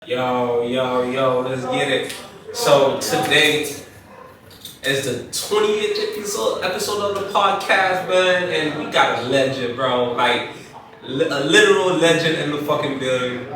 Yo, let's get it. So today is the 20th episode of the podcast, man, and we got a legend, bro. Like a literal legend in the fucking building.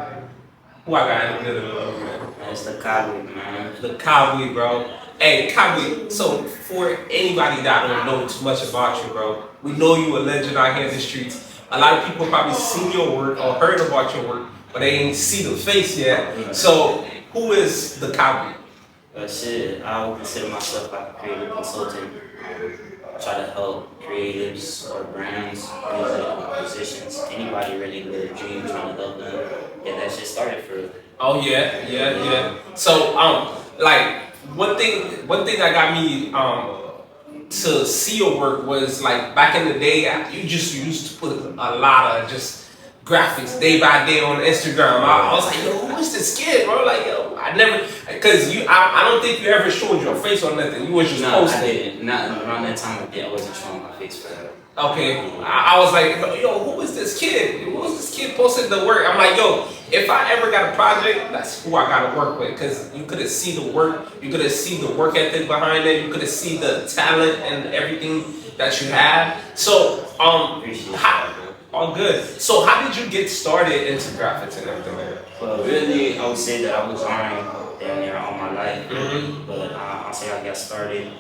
Who I got in the building, man? It's the Kabrit, man. The Kabrit, bro. Hey, Kabrit. So for anybody that don't know too much about you, bro, we know you a legend out here in the streets. A lot of people probably seen your work or heard about your work, but they ain't see the face yet. So who is the Kabrit? Shit, I would consider myself like a creative consultant. Try to help creatives or brands, musicians, anybody really with a dream, trying to help them get that shit started for real. Oh yeah. So like one thing that got me to see your work was like back in the day you just used to put a lot of just graphics day by day on Instagram. I was like, yo, who is this kid, bro? Like, yo, I never, cause I don't think you ever showed your face or nothing. You was just posting. I didn't. Not around that time. I wasn't showing my face for that. Okay, I was like, yo, who is this kid? Who is this kid posting the work? I'm like, yo, if I ever got a project, that's who I gotta work with, cause you could've see the work, you could've see the work ethic behind it, you could've see the talent and everything that you had. So, all good. So how did you get started into graphics and everything like that? Well, really, I would say that I was drawing damn near all my life. But I'll say I got started.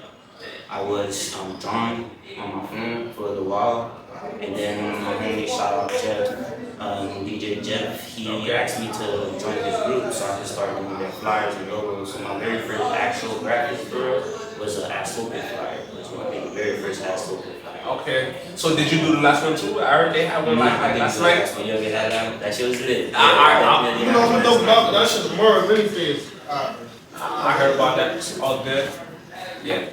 I was drawing on my phone for a little while. And then one of my homies, shout out Jeff, DJ Jeff, he asked me to join his group so I could start doing their flyers and logos. So my very first actual graphics for real was an actionable flyer. It was my very first actionable flyer. Okay. So did you do the last one too? I heard they had one like last night. You ever had that shit was lit. You know about that shit tomorrow, really fast. I heard about that. All good. Yeah.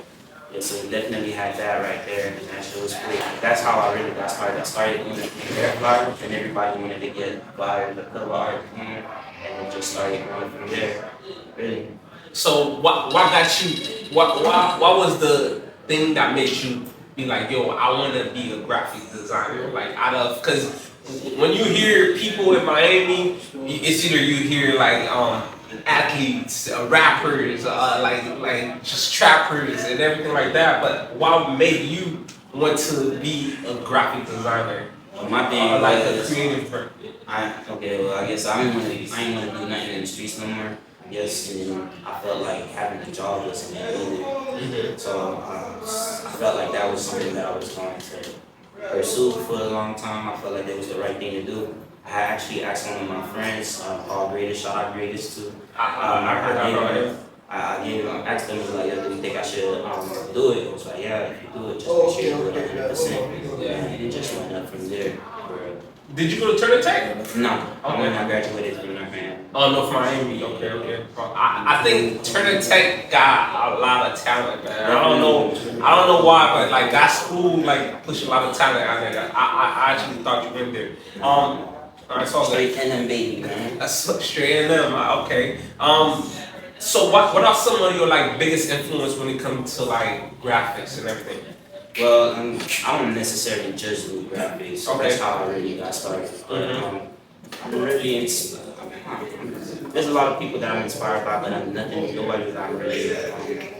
Yeah, so we definitely had that right there, and that shit was great. That's how I really got started. I started doing their flyers, and everybody wanted to get flyers, the cover art, and then just started going from there. Really. So what got you? What was the thing that made you be like, yo, I want to be a graphic designer? Like because when you hear people in Miami, it's either you hear like athletes, rappers, like just trappers and everything like that. But what made you want to be a graphic designer? Well, my thing like a creative person. I guess I ain't want to do nothing in the streets no more. Yes, and then I felt like having a job wasn't either. So I felt like that was something that I was going to pursue for a long time. I felt like that was the right thing to do. I actually asked one of my friends, Paul Greatest, shout out Greatest too. I asked them, like, yo, do you think I should do it? It was like, yeah, if you do it, just make sure you do it 100%. Yeah, and it just went up from there. Did you go to Turner Tech? No, I graduated from North Miami. Oh, North Miami. Okay. I think Turner Tech got a lot of talent, man. I don't know why, but like that school like push a lot of talent out there. I actually thought you went there. Alright, so straight NM baby, man. That's straight NM. Okay. So what are some of your like biggest influence when it comes to like graphics and everything? Well, I don't necessarily judge the graphics. So that's how I really got started. But I'm really there's a lot of people that I'm inspired by, but nobody that I'm really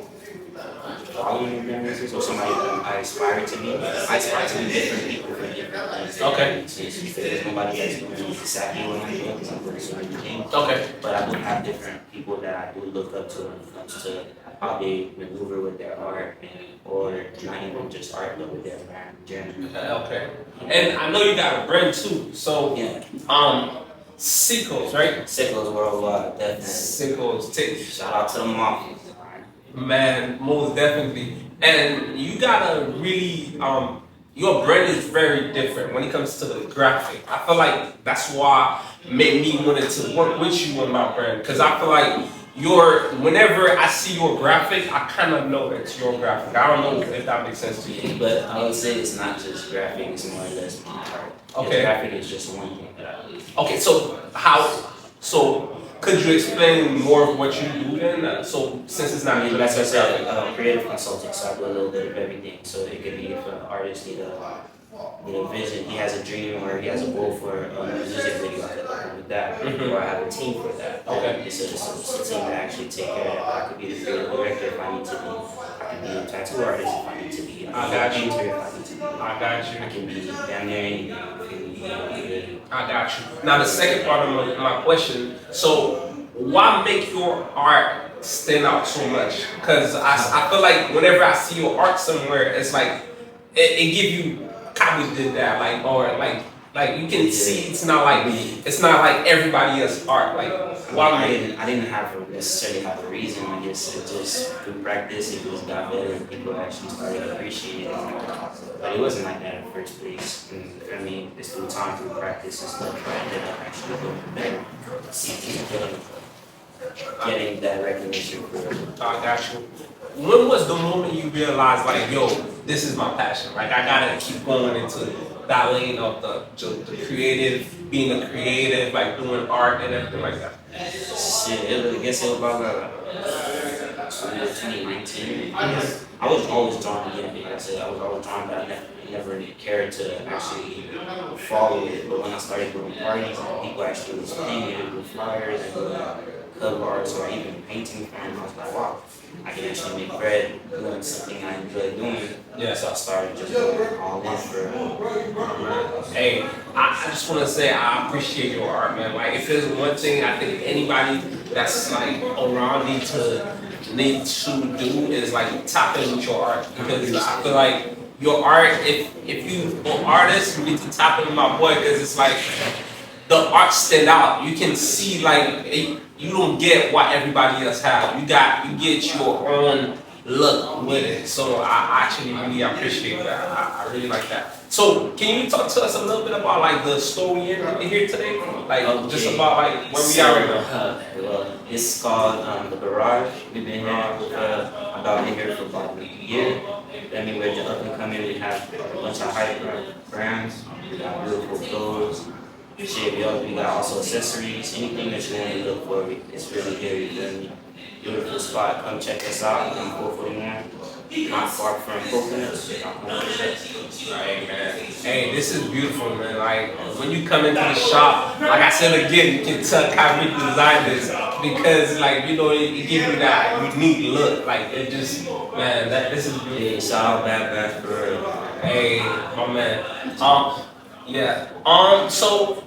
following in their business or somebody that I aspire to be. I aspire to be different people for different things. Okay. There's nobody that's doing exactly what I'm doing because I'm doing certain things. Okay. But I do have different people that I do look up to when it comes to how they maneuver with their art or not even just art but with their brand journey. Okay. And I know you got a brand too. So yeah. Sickos, right? Sickos worldwide, definitely. Sickos. Shout out to the mafia. Man, most definitely. And you gotta really your brand is very different when it comes to the graphic. I feel like that's why made me wanted to work with you on my brand. Cause I feel like whenever I see your graphic, I kind of know it's your graphic. I don't know if that makes sense to you. But I would say it's not just graphic, it's more or less my art. Okay. Graphic is just one thing that I do. Okay, so could you explain more of what you do then? So since it's not that's what I said, creative consulting, so I do a little bit of everything. So it could be if an artist need a a vision, he has a dream or he has a goal for a music video, I could help him with that. Or I have a team for that. Okay. It's a team that actually take care of that. I could be the creative director if I need to be. I can be a tattoo artist if I need to be. I got you. Painter if I need to be. I got you. I can be damn near anything. I got you. Now the second part of my question. So, why make your art stand out so much? Because I feel like whenever I see your art somewhere, it's like it give you. Kabrit did that, like, or like you can see it's not like everybody else's art. Like, why I didn't necessarily have a reason. I guess it just through practice, it just got better, and people actually started appreciating it. But it wasn't like that in the first place. I mean, it's through time, through practice and stuff that ended up actually getting better. See people getting that recognition for it. I got you. When was the moment you realized, like, yo, this is my passion? Like, I gotta keep going into that lane of the creative, being a creative, like doing art and everything like that. Shit, I guess it was about 2019. I was always drawn to it. Like I said, I was always drawn, but I never really cared to actually follow it. But when I started doing parties, and people actually was paying me to do flyers and cover arts or even painting for them, I was like, wow, I can actually make bread doing something I enjoy doing. Yeah. So I started just going all in for it. Hey, I just want to say I appreciate your art, man. Like, if there's one thing I think anybody that's like around need to do is like tap in with your art, because I feel like your art, if you an artist, you need to tap in with my boy, because it's like the art stand out. You can see like you don't get what everybody else have. You get your own look with it. So I actually really appreciate that. I really like that. So can you talk to us a little bit about like the store we're here today? Like just about like where we are right now. Well, it's called the Garage. We've been here I've been here for about a year. I mean, we're just up and coming. We have a bunch of hype brands. We got beautiful clothes. Shit, we got also accessories. Anything that you want to look for, it's really here. You feel me? Beautiful spot. Come check us out. I'm 441. Not far from Coconuts. Hey man, hey, this is beautiful, man. Like when you come into the shop, like I said again, you can tell Kabrit designed this because, like, you know, it gives you that unique look. Like it just, man, this is beautiful. Yeah, shout out Bad for real. Hey, my man. Yeah. So,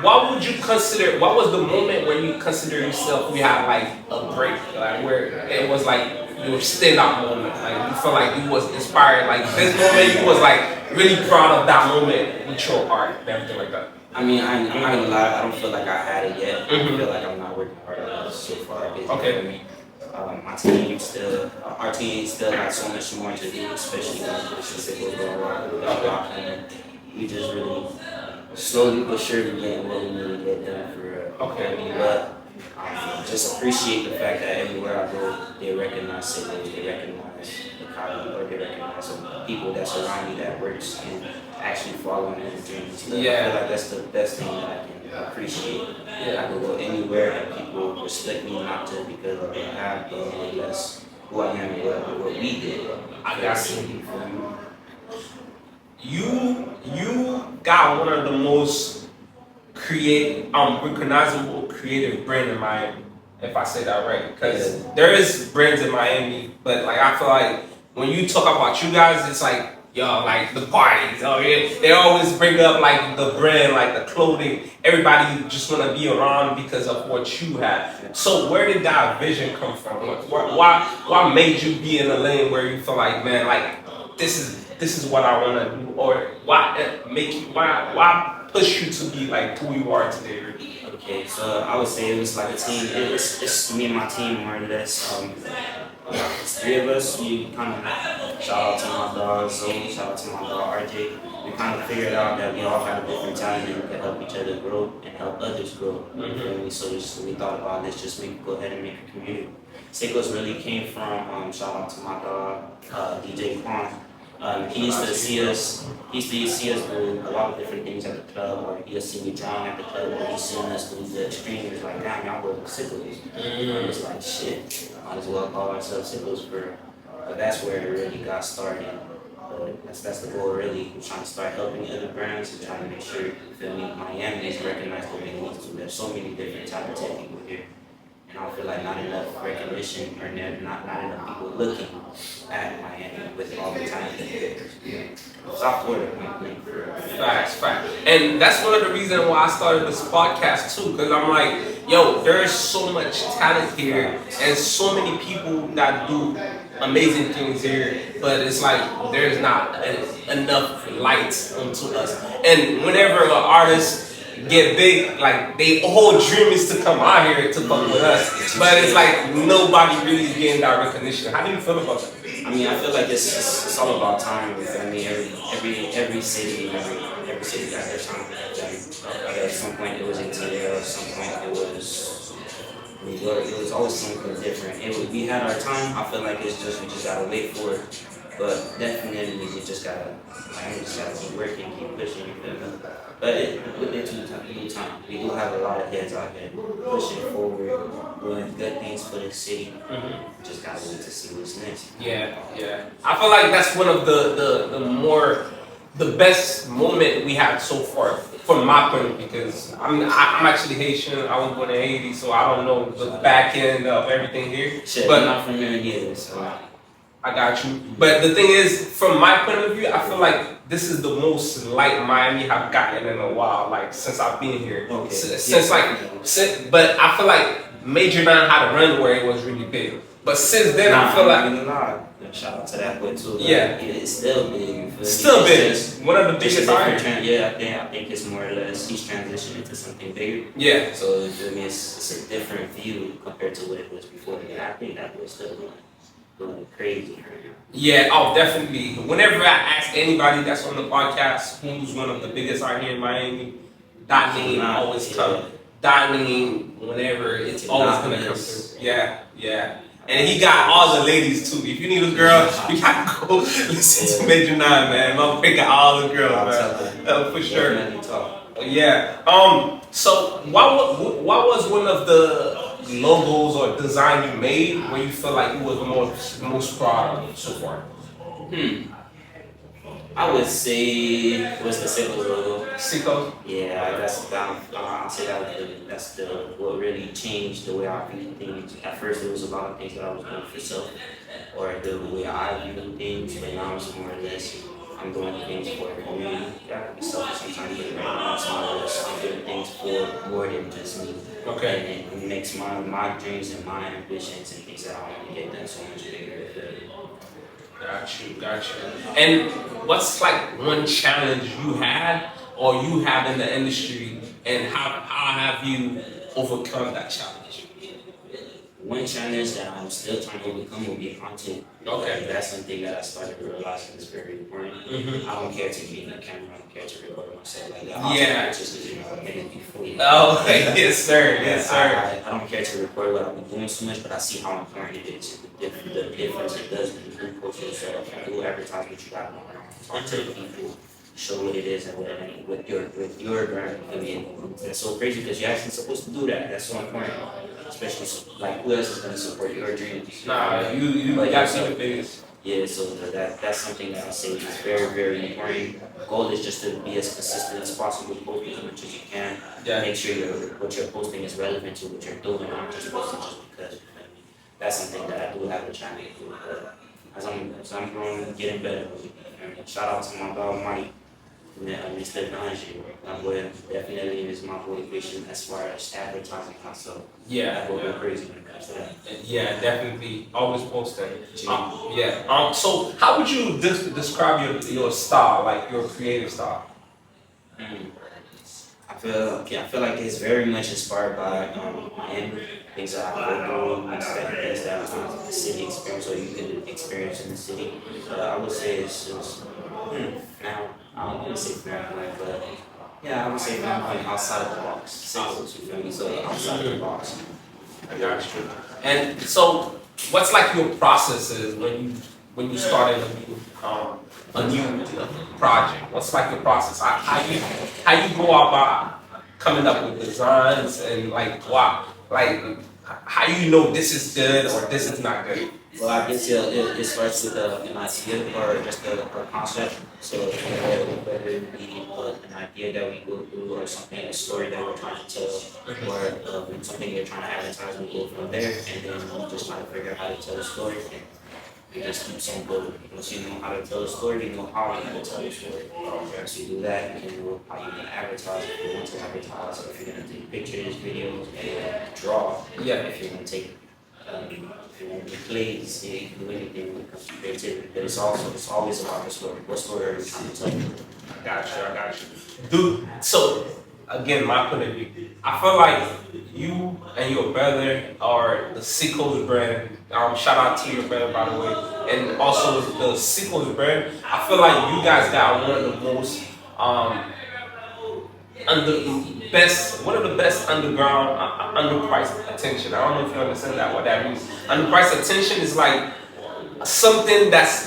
what would you consider? What was the moment where you consider yourself you had like a break, like where it was like your standout moment, like you feel like you was inspired, like this moment you was like really proud of that moment with your art and everything like that? I mean, I'm not gonna lie, I don't feel like I had it yet. I feel like I'm not working hard enough so far. Okay. Our team still got so much more to do, especially when it comes to Sickos going around. And we just really slowly but surely getting what we need to get done for real. Okay. But just appreciate the fact that everywhere I go, they recognize Sickos, they recognize the college, or they recognize the people that surround me that works and actually following their dreams. Yeah. I feel like that's the best thing that I can appreciate. Yeah. I can go anywhere and people respect me not just because of what I have, but that's who I am and what we did. I got you. You got one of the most recognizable creative brand in Miami, if I say that right. Because there is brands in Miami, but like I feel like when you talk about you guys, it's like, yo, like the parties. Oh yeah, they always bring up like the brand, like the clothing. Everybody just want to be around because of what you have. So where did that vision come from? Why made you be in a lane where you feel like, man, like this is what I want to do, or why push you to be like who you are today? Okay, so I would say it was like a team. It's me and my team more or less. It's three of us. We kind of, shout out to my dog Zoe, shout out to my dog RJ. We kind of figured out that we all had a different talent and we could help each other grow and help others grow. So we thought about let's just go ahead and make a community. Sickos really came from shout out to my dog DJ Quan. He used to see us do a lot of different things at the club, or he used to see me drawing at the club, or he's seen us do the extreme. He was like, damn, y'all work with Sickos. And it's like, shit, might as well call ourselves Sickos but that's where it really got started. That's the goal really. We're trying to start helping other brands and trying to make sure, you feel me, Miami is recognized the way it needs to. There's so many different talented people here. And I feel like not enough recognition or not enough people looking at Miami with all the talent that there is. South Florida, point blank. Facts. And that's one of the reasons why I started this podcast too, because I'm like, yo, there's so much talent here and so many people that do amazing things here, but it's like there's not enough lights onto us. And whenever an artist get big, like they whole dream is to come out here to fuck with us, but it's like nobody really is getting that recognition. How do you feel about that? I mean, I feel like it's all about time. I mean, every city got their time. At some point it was ATL, at some point it was always something different. We had our time. I feel like we just gotta wait for it. But definitely we just gotta keep working, keep pushing, you feel me? But with the new time, we do have a lot of heads out here pushing forward, doing good things for the city. Just gotta wait to see what's next. Yeah. I feel like that's one of the best moment we had so far, from my point of view, because I'm actually Haitian. I was born in Haiti, so I don't know the back end of everything here. Shit, but I'm not from here either, so. I got you. But the thing is, from my point of view, I feel like this is the most light Miami have gotten in a while, like since I've been here. Okay. But I feel like Major 9 had a run where it was really big. But since then, I feel like shout out to that boy too. Yeah, it's still big. You feel still me? big. Just, one of the biggest out here. Yeah, I think it's more or less he's transitioning to something bigger. Yeah. So you feel me? It's a different view compared to what it was before. And I think that boy's still going crazy right now. Yeah, oh, definitely. Whenever I ask anybody that's on the podcast who's one of the biggest out here in Miami, that name always comes. That name, whenever, it's always going to come through. Yeah. And he got all the ladies too. If you need a girl, you gotta go listen to Major 9, man. Motherfucker got all the girls, man. For sure. Yeah. So what was one of the logos or design you made where you feel like you was most proud of so far? I would say it was the Sickos logo. Sickos? Yeah, I'll say that's what really changed the way I view things. At first, it was a lot of things that I was doing for self, or the way I view things, but now it's more or less I'm doing things for the community. You gotta be selfish sometimes, but right now it's more or less I'm doing things for more than just me. Okay. And it makes my dreams and my ambitions and things that I want to get done so much bigger. Got you. And what's like one challenge you had or you have in the industry, and how have you overcome that challenge? One challenge that I'm still trying to overcome will be content. Okay. That's something that I started realizing is very important. I don't care to be in the camera, I don't care to record myself like that. Yeah. Just maybe before you. Oh, yes, sir. I don't care to record what I'm doing so much, but I see how important it is. The difference it does when you do post yourself and do advertisement you got going on. Talk to people, show what it is and with your brand. I mean, that's so crazy because you're actually supposed to do that. That's so important. Especially like who else is going to support your dreams? Nah, you got to be the biggest. Yeah, so that's something that I say is very, very important. The goal is just to be as consistent as possible, post as much as you can. Yeah. Make sure what you're posting is relevant to what you're doing, not just posting just because. That's something that I do have a challenge to do. But as I'm growing and getting better, shout out to my dog Mike, Mr. Dungy. My boy definitely is my motivation as far as advertising myself. Yeah. I go crazy when it comes to that. Yeah, definitely. Always posting. So how would you describe your style, like your creative style? I feel like it's very much inspired by Miami, things that I go through, things that the city experience or you can experience in the city. I would say it's now I don't want to say family, but yeah, I would say family outside of the box. Sickos, you feel me? So outside of the box. I got you. And so, what's like your processes when you start a new project? What's like your process? How you go about coming up with designs and like wow, like how you know this is good or this is not good? Well, I guess it starts with an idea or just a concept. So whether it be an idea that we go through or something, a story that we're trying to tell, or something you're trying to advertise, we go from there, and then we just try to figure out how to tell the story. And it just keeps on building. Once you know how to tell a story, you know how you're going to tell the story. Once you do that, you can know how you're going to advertise if you want to advertise, if you're going to take pictures, videos, and draw. Yeah. If you're going to take if you want to plays, yeah, you can do anything when it comes to creativity. But it's always about the story. What story are you trying to tell? I got you. Dude, so again, my point of view, I feel like you and your brother are the Sickos brand. Shout out to your brother, by the way, and also the Sickos brand. I feel like you guys got one of the most one of the best underground, underpriced attention. I don't know if you understand that what that means. Underpriced attention is like something that's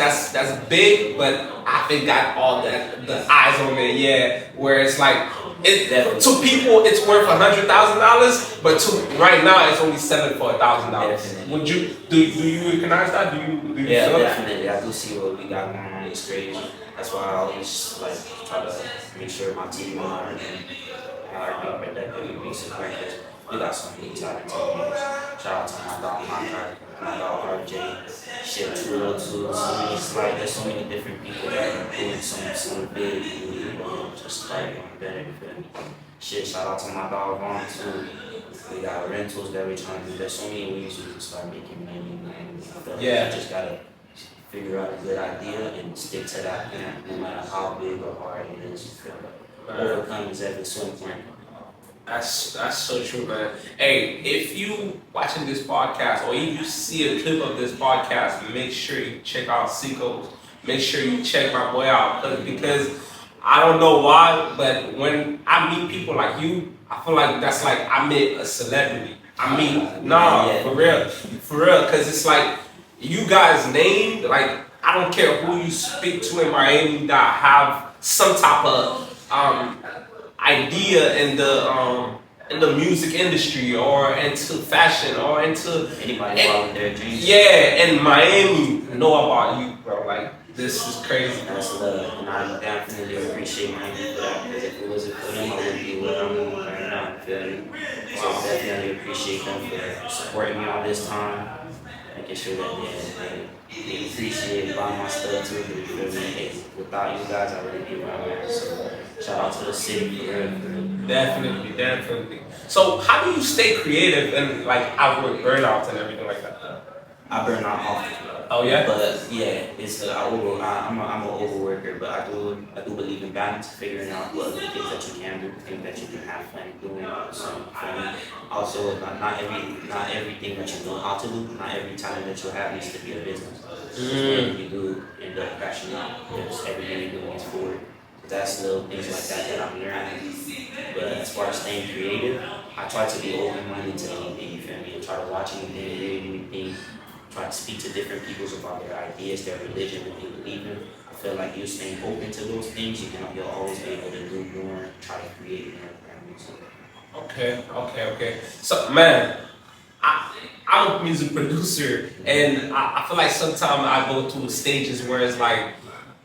big, but I think got all the eyes on it. Yeah, where it's like to people it's worth $100,000, but to right now it's only selling for $1,000. Would you do you recognize that? Do you Yeah, feel definitely. I do see what we got going on. It's crazy. That's why I always like try to make sure my team are being productive and being support. We got some really talented teammates. Shout out to my dog RJ, shit 202. There's so many different people that are doing some big, just like better. Shit, shout out to my dog Vaughn too. We got rentals that we're trying to do. There's so many ways we can start making money. Yeah. You just gotta figure out a good idea and stick to that plan, no matter how big or hard it is. Overcome is ever so important. That's so true, man. Hey, if you watching this podcast or if you see a clip of this podcast, make sure you check out Sickos. Make sure you check my boy out because I don't know why, but when I meet people like you, I feel like that's like I met a celebrity. I mean, for real, because it's like you guys named, like I don't care who you speak to in Miami that have some type of idea in the music industry or into fashion or into anybody following their dreams. Yeah, and Miami know about you, bro. Like this is crazy. That's love, and I definitely appreciate Miami for that. Because if it wasn't for them, I wouldn't be where I'm at right now. Feel me? So I definitely appreciate them for supporting me all this time. Making sure that they appreciate buying my stuff too. You feel me? Hey, without you guys, I wouldn't be where I'm at. So shout out to the city for real. Definitely. So how do you stay creative and like avoid burnouts and everything like that? I burn out often. Oh yeah. But yeah, it's I'm an overworker, but I do believe in balance, figuring out what other things that you can do, things that you can have fun doing. So also not everything that you know how to do, not every talent that you have needs to be a business. And you do end up crashing out because everything you're doing is forward. That's little things like that I'm learning. But as far as staying creative, I try to be open-minded to anything, you feel me? I try to watch anything, read anything, try to speak to different people about their ideas, their religion, what they believe in. I feel like you're staying open to those things, you'll always be able to do more, try to create more. Okay. So man, I'm a music producer and I feel like sometimes I go through stages where it's like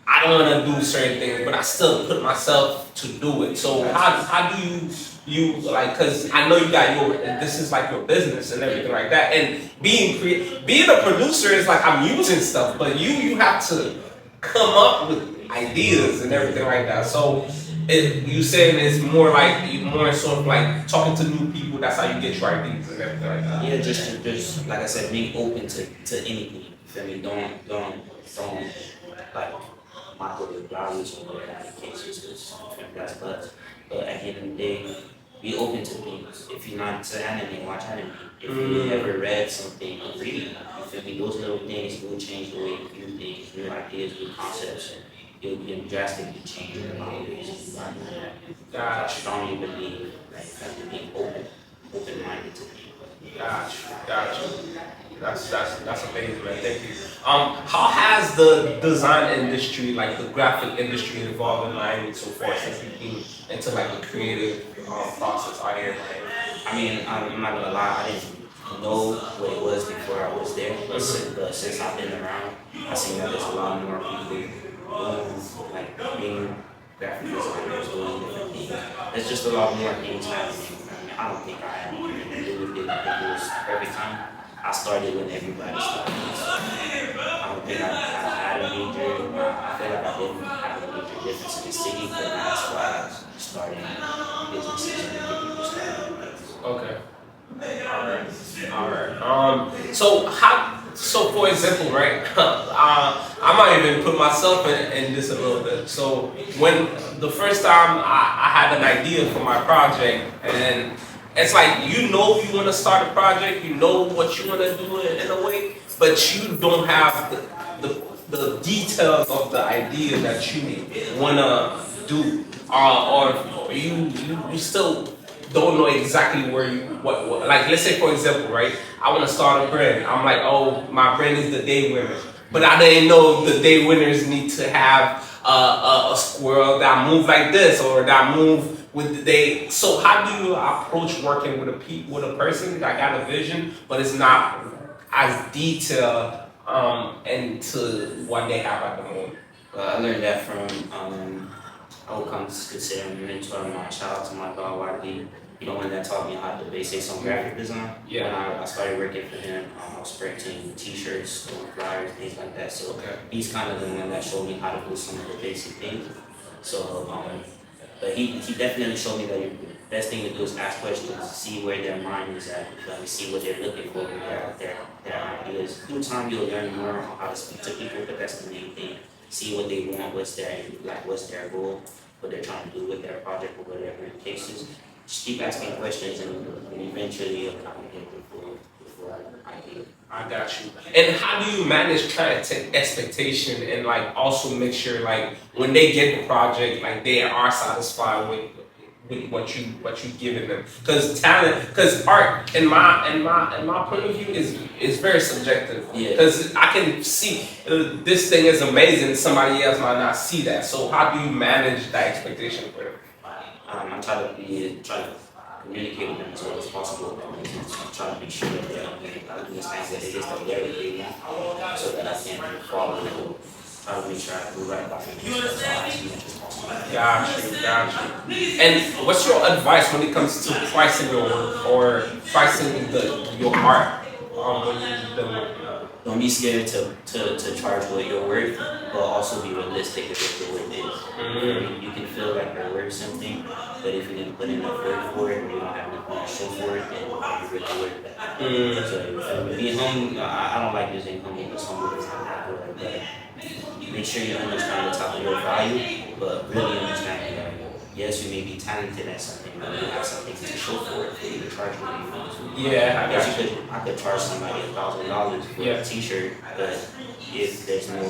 I don't want to do certain things, but I still put myself to do it. So how do you like? Cause I know you got this is like your business and everything like that. And being a producer is like I'm using stuff, but you have to come up with ideas and everything like that. So you saying it's more sort of like talking to new people. That's how you get your ideas and everything like that. Yeah, just like I said, being open to anything. You feel me? Don't like microwave values or whatever applications. But at the end of the day, be open to things. If you're not into anime, watch anime. If you ever read something, read it. You feel me? Those little things will change the way you view things, new ideas, new concepts, and you'll drastically change your values. I strongly believe that being open-minded to people. Got you. That's amazing, man. Thank you. How has the design industry, like the graphic industry, evolved in Miami so far since you've been into like the creative process out here in Miami? I mean, I'm not gonna lie, know what it was before I was there, but since I've been around, I've seen that there's a lot more people doing, like, being graphic designers, doing different things. There's just a lot more things happening. I mean, I don't think I really didn't think it was every time. I started when everybody started. So I don't think I had a major, I feel like I didn't have a major difference in the city, but that's why I started businesses and getting people started. Okay. All right. So for example, right? I might even put myself in this a little bit. So when the first time I had an idea for my project, and it's like you know you want to start a project, you know what you want to do in a way, but you don't have the details of the idea that you want to do, or you still don't know exactly where you what like let's say for example, right, I want to start a brand. I'm like, oh, my brand is the day winner, but I didn't know the day winners need to have a squirrel that move like this or that move with the day. So how do you approach working with a person that got a vision but it's not as detailed into what they have at the moment? I learned that from I would come to consider a mentor of my child to my dog Wiley. You know, when that taught me how the basics on graphic design. Yeah. When I started working for him, I was printing t-shirts, doing flyers, things like that. So he's kind of the one that showed me how to do some of the basic things. So, but he definitely showed me that the best thing to do is ask questions, see where their mind is at, see what they're looking for, their ideas. Through time, you'll learn more on how to speak to people, but that's the main thing. See what they want, what's their goal, what they're trying to do with their project or whatever the case is. Just keep asking questions, and eventually you'll kind of get the full idea. I got you. And how do you manage client expectation and like also make sure like when they get the project, like they are satisfied with what you giving them? Because art in my point of view is very subjective. Yeah. Because I can see this thing is amazing, somebody else might not see that. So how do you manage that expectation for them? I try to communicate with them as well as possible. I try to make sure that they understand what it is that they really want, so that I can follow them. Try to make sure I do right by them as much as possible. Got you. And what's your advice when it comes to pricing your work or pricing your art when you do work? Don't be scared to charge what you're worth, but also be realistic with what your worth is. Mm-hmm. You can feel like you're worth something, but if you didn't put enough work for it, or you don't have enough to show for it, then you're really worth that. Mm-hmm. So being humble, I don't like using humble because humble is not that good, but make sure you understand the top of your value, but really understand that yes, you may be talented at something, but you have something to show for it, for you to charge what you want to. Yeah, I could charge somebody $1,000 for a t-shirt, but if there's no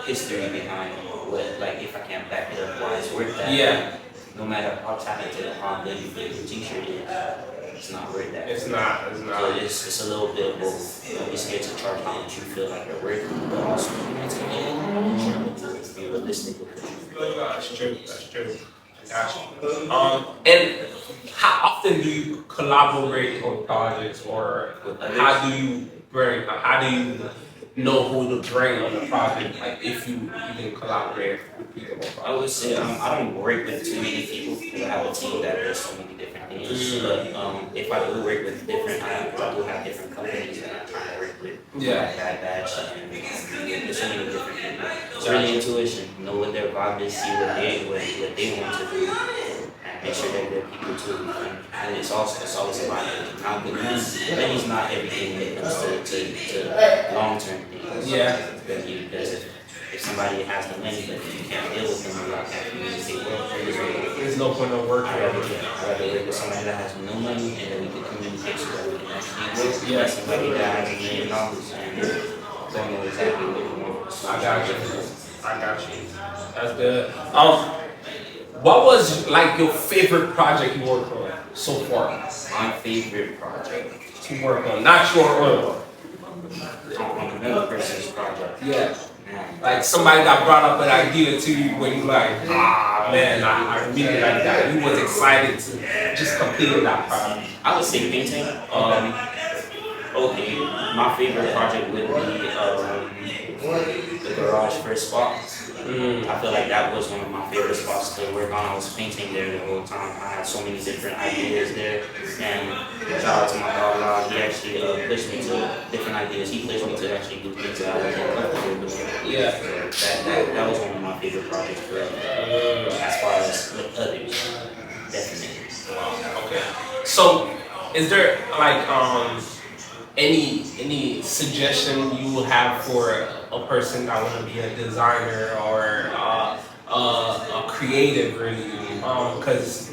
history behind what, like if I can't back it up why it's worth that, no matter how talented or how good you think your t-shirt is, it's not worth that. It's not. So it's a little bit of both. Don't be scared to charge how much you feel like you're worth, but also be realistic with it. That's true. Gotcha. And how often do you collaborate on projects, or how do you know who to bring on the project? Like if you even collaborate with people on projects? I would say I don't work with too many people because I have a team that does so many different things. But if I do work with I do have different companies that I'm trying to work with. Yeah. Like Bad Batch and there's so many different people. It's really intuition. Know what their vibe is, see what they want to do, and make sure they're good people too. And it's always about it. Now the money's not everything when it comes to long term things. Yeah. Because if somebody has the money but you can't deal with them or you can't communicate well, There's no point of working. I'd rather work with somebody that has no money and then we can communicate so that we can actually work. Yeah. Somebody that has $1 million and don't know exactly what they want. I got you. That's good. What was like your favorite project you worked on so far? My favorite project To work on, not your own. on another person's project. Yeah. Like somebody that brought up an idea to you when you like, man, I really like that. You was excited to just complete that project. I would say painting. Okay, my favorite project would be the garage first spot. I feel like that was one of my favorite spots to work on. I was painting there the whole time. I had so many different ideas there. And shout out to my dog, Rod. He actually pushed me to different ideas. He pushed me to actually do things that I wasn't comfortable doing. Yeah. That was one of my favorite projects for as far as with others. Definitely. Wow. Okay. So, is there like any suggestion you would have for a person that want to be a designer or a creative, really? Because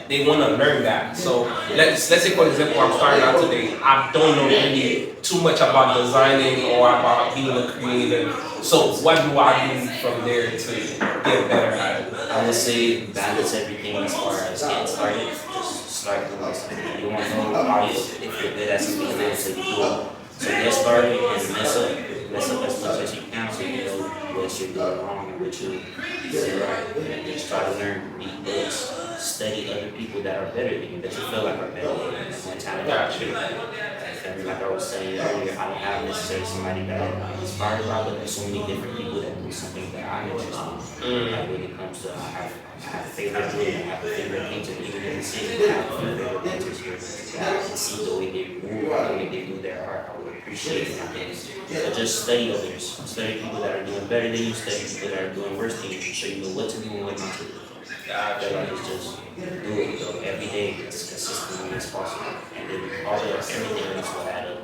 they want to learn that. So let's say for example, I'm starting out today. I don't know really too much about designing or about being a creative. So what do I do from there to get better at it? I would say balance everything as far as getting started. Just start doing something. You want to know how if you're good at something, you're to do it. So get started and mess up as much as you can so you know what you're doing wrong and what you did right. And just try to learn, read books, study other people that are better than you, that you feel like are better than you. One time like I was saying earlier, I don't have necessarily somebody that I'm inspired by, but there's so many different people that do something that I'm interested in. Like when it comes to, I have a favorite group, I have a favorite painter, even in the city, I have a favorite painters here that I can see the way they move, the way they do their art. I would appreciate it. So just study others, study people that are doing better than you, study people that are doing worse than you, so you know what to do and what not to do. That is just do it every day as consistently as possible. And then all the everything else will add up.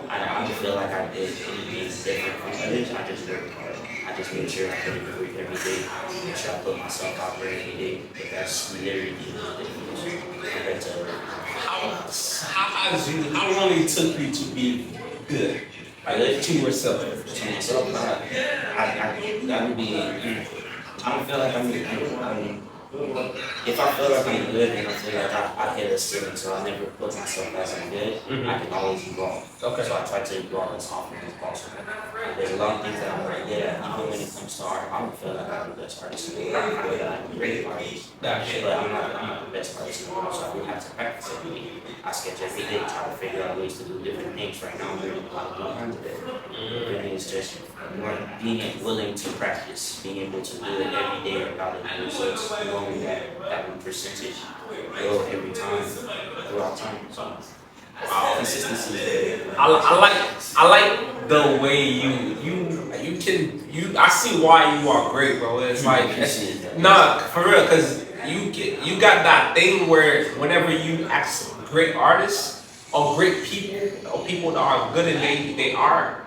I don't feel like I did anything different from others. I just worked hard. I just made sure I put in the work every day. Make sure I put myself out there every day. But that's literally the difference compared to How long it took you to be good? Like to yourself. To myself, I would be. I don't feel like if I feel like I'm good and I feel like I hit a ceiling, so I never put myself as I'm good, I can always evolve. Okay. So I try to evolve as often as possible. There's a lot of things that I'm not good at, even when it comes to art. I don't feel like I'm the best artist in the world. I feel like I'm a great artist. But I'm not the best artist in the world, so I would have to practice every day. I sketch every day, try to figure out ways to do different things. Right now, I'm learning how to do kinds of it. Really, it's just more being willing to practice, being able to do it every day without the results, knowing that one percentage grow every time, throughout time. So, consistency is very I like the way you can I see why you are great, bro. It's like nah, for real, cause you got that thing where whenever you ask great artists or great people or people that are good and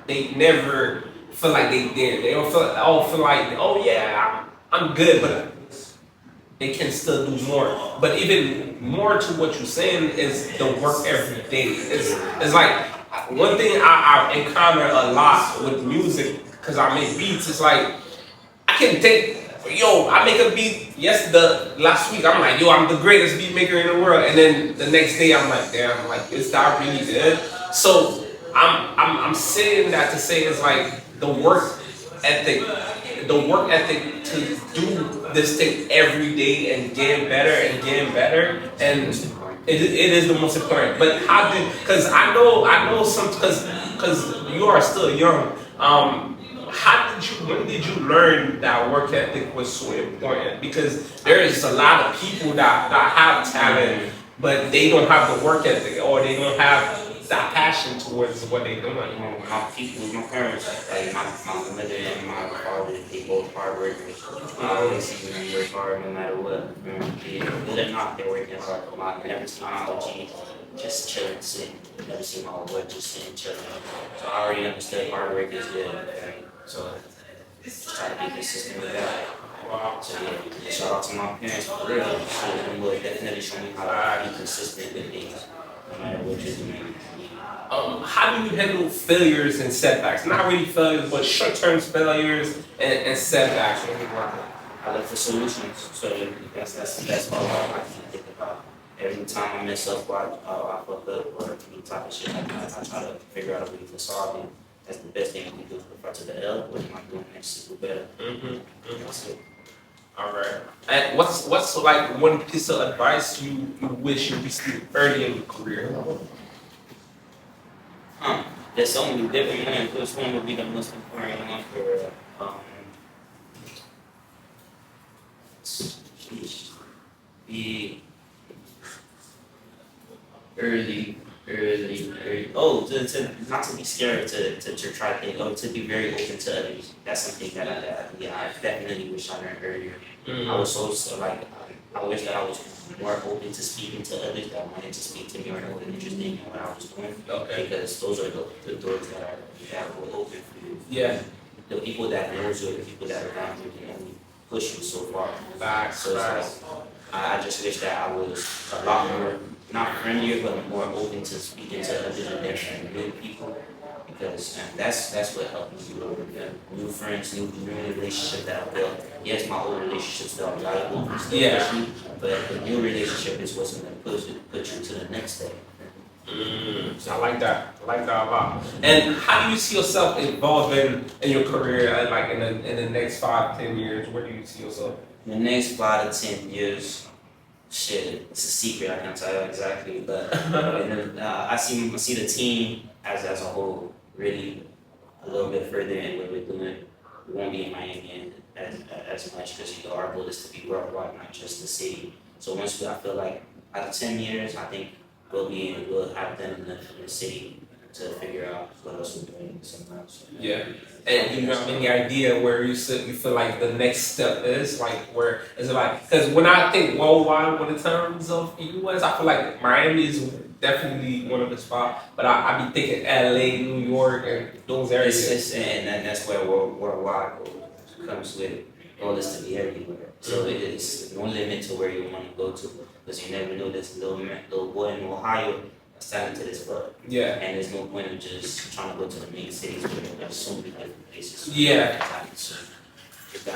they never feel like they did. They don't feel like oh yeah I'm good, but they can still do more. But even more to what you're saying is the work every day. It's like one thing I encounter a lot with music because I make beats. It's like I can take I make a beat last week. I'm like I'm the greatest beat maker in the world, and then the next day I'm like damn, like is that really good? So I'm saying that to say it's like the work ethic to do this thing every day and getting better, and it is the most important. But how did? Because I know some because you are still young. When did you learn that work ethic was so important? Because there is a lot of people that have talent, but they don't have the work ethic or they don't have that passion towards what they're doing. My parents, like my mother and my father, they both hard workers. I always see them work hard no matter what. Good or not, they're working hard a lot. I never seen my OG just chilling, sitting. Never seen my old boy just sitting, chilling. So I already understood hard work is good. Right? So just try to be consistent with that. Wow. So yeah, shout out to my parents for real. They will definitely show me how to be consistent with things, no matter what you're doing. How do you handle failures and setbacks? Not really failures, but short-term failures and setbacks when you work. I look for solutions. So that's all I can think about. Every time I mess up or I fuck up or any type of shit like that, I try to figure out a way to solve it. That's the best thing we can do. Refer to the L, what am I doing next to do better? That's it. All right. And what's like one piece of advice you wish you received early in your career? there's so many different ones. Which one would be the most important one for the early. Oh, not to be scared to try things, or to be very open to others. That's something that I definitely wish I learned earlier. I was so like, I wish that I was more open to speaking to others that wanted to speak to me or that were interested in what I was doing. Okay. Because those are the doors that will open for you. Yeah. The people that knows you, the people that are around you can only push you so far. Facts. So it's like, I just wish that I was a lot more, not friendlier, but more open to speaking to others and new people. Because that's what helped me grow. New friends, new relationship that I built. Yes, my old relationships felt valuable, Yeah. but the new relationship is what's gonna put you to the next step. So I like that. I like that a lot. And how do you see yourself evolving in your career, like in the next 5-10 years? Where do you see yourself? In the next 5 to 10 years, shit, it's a secret. I can't tell you exactly, but I see the team as a whole really a little bit further in what we're doing. We won't be in Miami as much because our goal is to be worldwide, not just the city. So I feel like out of 10 years, I think we'll have done enough in the city to figure out what else we're doing somewhere else. Yeah. And do you have any idea where you feel like the next step is? Like, where is it like? Because when I think worldwide, when in terms of the US, I feel like Miami is definitely one of the spots. But I be thinking LA, New York, and those areas. And that's where worldwide comes with. Goal is to be everywhere. So it's no limit to where you want to go to, because you never know this little boy in Ohio that's talented as fuck. Yeah. And there's no point of just trying to go to the main cities where there's so many different places. Yeah. So you got